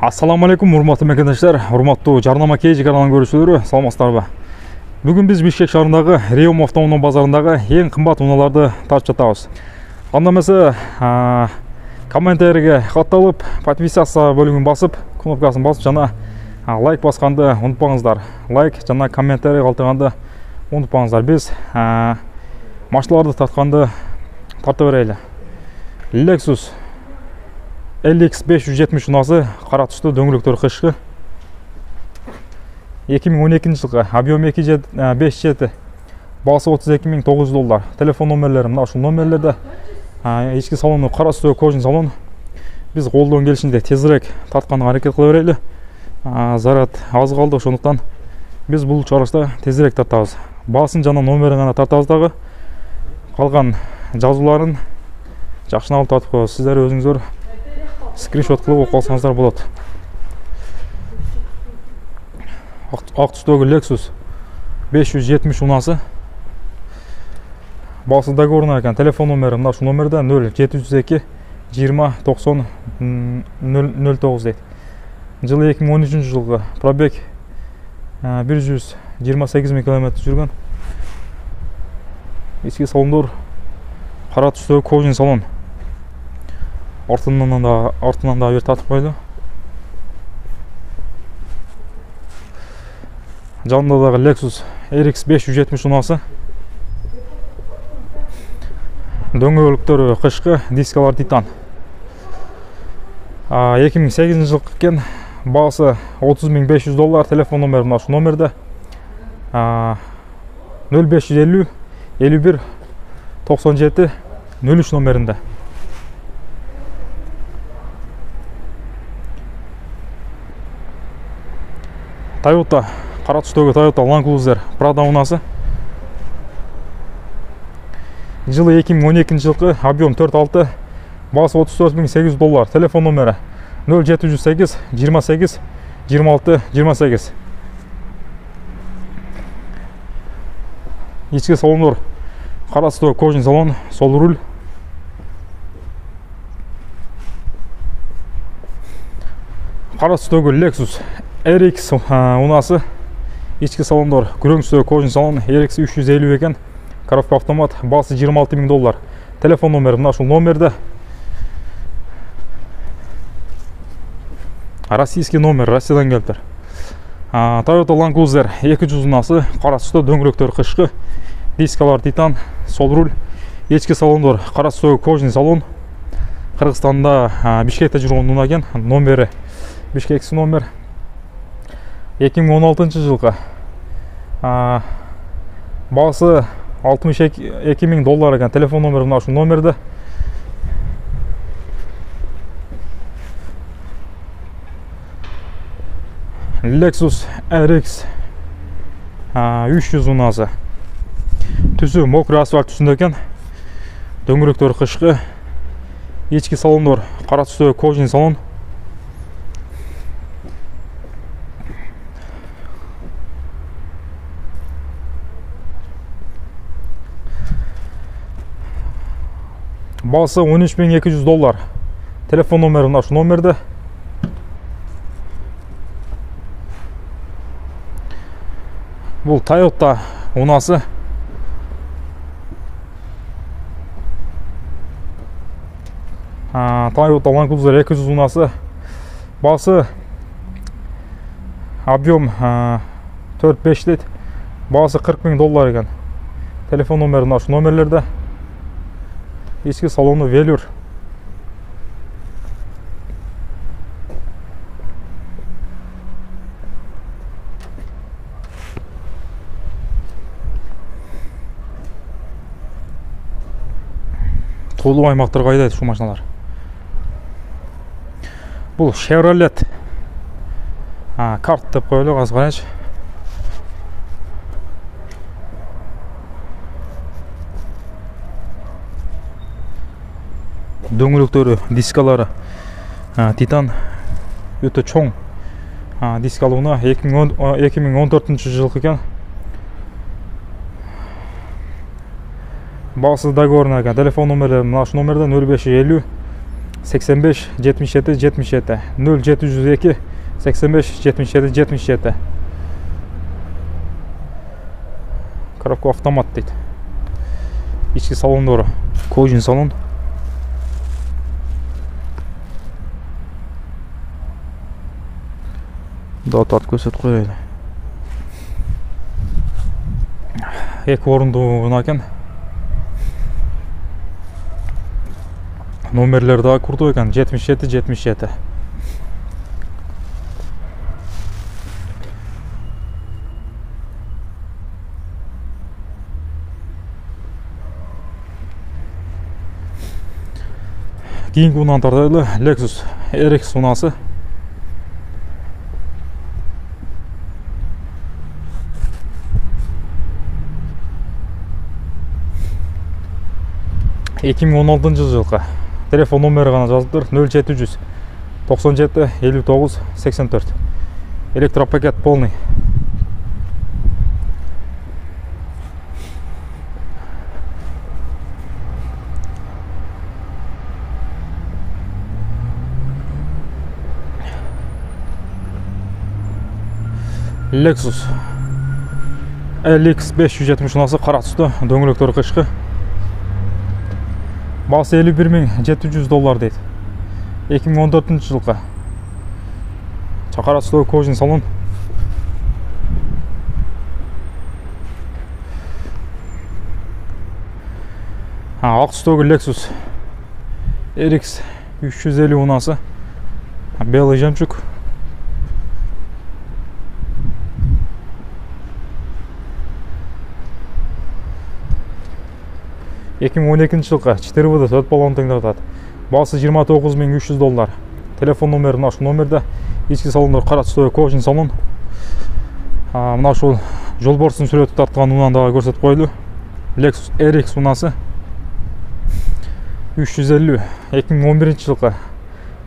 Assalamu алейкум, урматтуу мекендештер, урматтуу жарнама KG каналынын көрүүчүлөрү, саламатсыздарбы? Бүгүн биз Бишкек шаарындагы Реум автоунаа базарындагы эң кымбат унааларды тартып жатабыз. Анда эмесе, комментарийге катталып, подписаться бөлүгүн басып, кнопкасын басып жана лайк басканды унутпаңыздар. Лайк жана комментарий калтырганды унутпаңыздар. Биз машиналарды тартканды тарта берели. Lexus LX 570 унасы кара түстүү дөңгөлөктөр кышкы 2012 жылкы объем 2.5 баасы $32.900. Телефон номерлери мына ушул номерлерде. Ички салону кара түстүү кожун салон. Биз колдон келишинче тезирээк тартканга аракет кыла берели. Заряд аз калды, ошондуктан биз бул чыгарышта тезирээк тартабыз. Баасын жана номерин гана тартабыз дагы. Калган жазууларын жакшынаап тартып коебуз. Сиздер өзүңүздөр скриншот кылып окуп алсаңыздар болот. Ак түстөгү Lexus 570 унасы. Баасы договорна экен. Телефон номери мына ушул номерде 0702 20 90 09 дейт. Жылы 2013 жылгы. Пробег 128 000 км жүргөн. Ички салондор кара түстөгү кожун салон. Артынан да бир тартып койлу. Жанында дагы Lexus RX 570 унасы. Дөңгөлөктөрү кышкы, дискалар титан. 2008 жылкы экен. Баасы $30.500. Телефон номери мына ушул номерде. 0550 51 97 03 номеринде. Toyota, кара түстөгү Toyota Land Cruiser Prado унасы. Жылы 2012 жылкы, объем 4.6, баасы $34.800. Телефон номери 0708 28 26 28. Ички салондор кара түстөгү кожун салон, сол руль. Кара түстөгү Lexus RX унасы. Ички салондор күрөң түстөгү кожун салон, RX 350 экен. Коробка автомат, баасы $26.000. Телефон номери мына ушул номерде. Российский номер, Россиядан келиптир. Toyota Land Cruiser 200 унасы, кара түстө дөңгөлөктөр кышкы, дискалар титан, сол руль. Ички салондор кара түстөгү кожун салон. Кыргызстанда Бишкекте жүргөн унаа экен. Номери Бишкекси номер. 2016 жылкы. Баасы $62.000 экен. Телефон номери мына ушул номерде. Lexus RX 300 унасы. Түсү мокрый асфальт түсүндө экен. Дөңгөлөктөр кышкы. Ички салондор кара түстөгү кожун салон. Баасы $13.200. Телефон номери мына ушул номерде. Бул Toyota унасы. Toyota Land Cruiser 200 унасы. Баасы объем 4-5 дейт. Баасы $40.000 экен. Телефон номери мына ушул номерлерде. Ички салону велюр. Толуу аймактарга айдайт ушул машиналар. Бул Chevrolet карт деп коелу, азыр карайчы. Дөңгөлөктөрү, дискалары титан, өтө чоң. Дискалуу унаа 2014 жылкы экен. Баасы договорна экен. Телефон номери мына ушул номерде 0550 85 77 77 0702 85 77 77. Коробка автомат дейді. İçki salonları. Kojin salon. Dağıt көрсетіп қояйын. Екі орынды екен. Номерлер daha kurdu ekan 77 77. Keyingi unantardaylı Lexus RX unası. жылғы. Telefon nomeri ғана жазып тұр 0700 97 59 84. Электропакет полный. Lexus LX 570 unасы қара түсті, дөңгелектері қышқы. Басы $51.700 дейді. 2014 жылғы. Қара түсті Kojin салон. Ақ түстегі Lexus RX 350 унасы. Белый жемчуг. 2012 жылғы 4 4 баллон тыңдатады. Басы $29.300. Телефон номері мына номерде. Ішкі салондар қара түсті Kojin салон. Мына жолборсын суреті тартқан унандағы көрсетіп қойылды. Lexus RX унасы 350 2011 жылғы.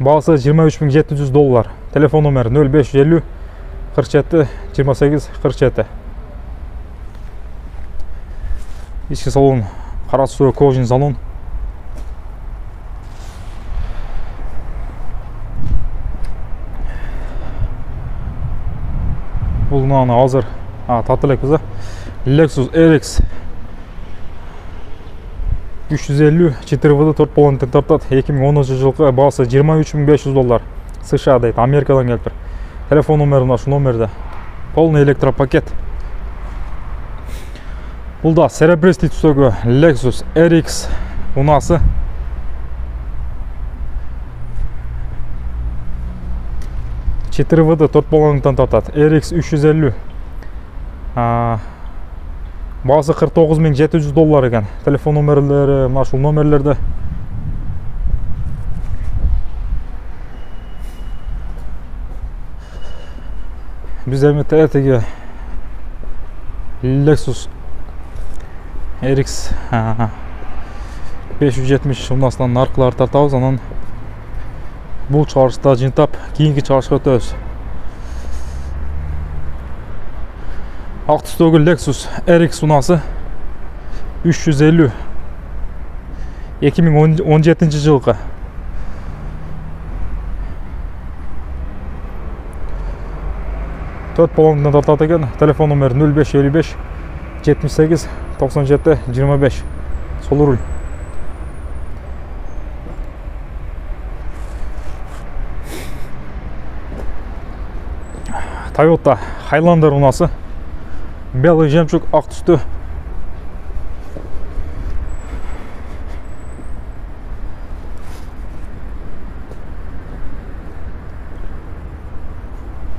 Басы $23.700. Телефон номері 0550 47 28 47. Ішкі салон қара түсті Kojin салон. Бұл мынаны азыр тартылайық бізде. Lexus RX 350 4 4 тартады. 2010 жылғы басы $23.500. США дейді, Америкадан келіп тұр. Телефон номері мына номерде. Полный электропакет. Бұл да серебристый түстегі Lexus RX унасы. $4 4 баллонтан тартады. RX 350. Басы $49.700 екен. Телефон номерлері, мына номерлерді. Біз әметі әтеге Lexus RX 570 унасынан нарқылар тартауыз, анан бұл чарышта жинтап, кейінгі чарышқа өтөз. Ақ түстегі Lexus RX унасы 350 2017 жылғы. Төрт баллондан тартады екен. Телефон номері 0555 78 97 25. Сол руль. Toyota Highlander унасы. Белый жемчуг, ақ түсті.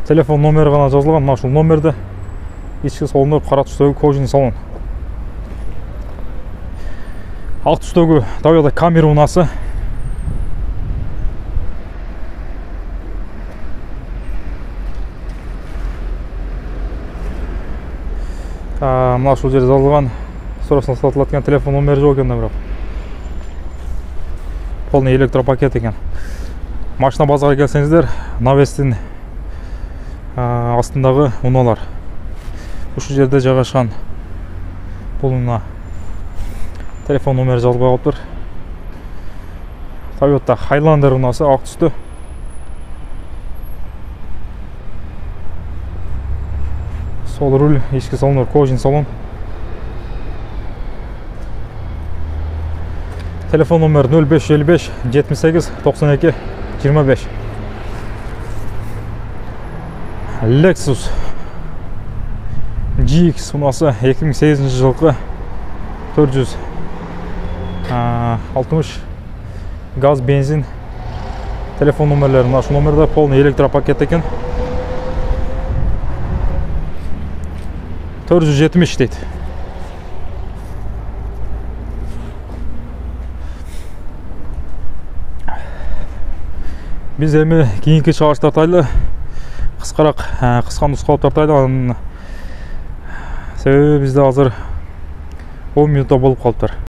Телефон номері ғана жазылған, мына номерді. Ішкі салондар қара түстегі Kojin салон. Ақ түстегі Toyota Camry унасы. Мына жерде жазылған, сұрасына сатылатын телефон номері жоқ екен, бірақ. Полный электропакет екен. Машина базаға келсеңіздер, навестің астындағы уналар. Үш жерде жайғашқан. Бұл телефон номері жазылып қалып тұр. Toyota Highlander ұнасы ақ түсті. Сол руль, ешкі салондар, кожин салон. Телефон номер 0555 78 92 25. Lexus GX ұнасы 2008 жылғы 460 gaz benzin. Telefon номерлерін ашу номерде полный электропакет екен. 470 дейді. Біз әмі кейінгі шығарыш тартайлы қысқарақ, қысқан нұсқалып тартайлы. Себебі бізде азыр 10 минутта болып қалыптыр.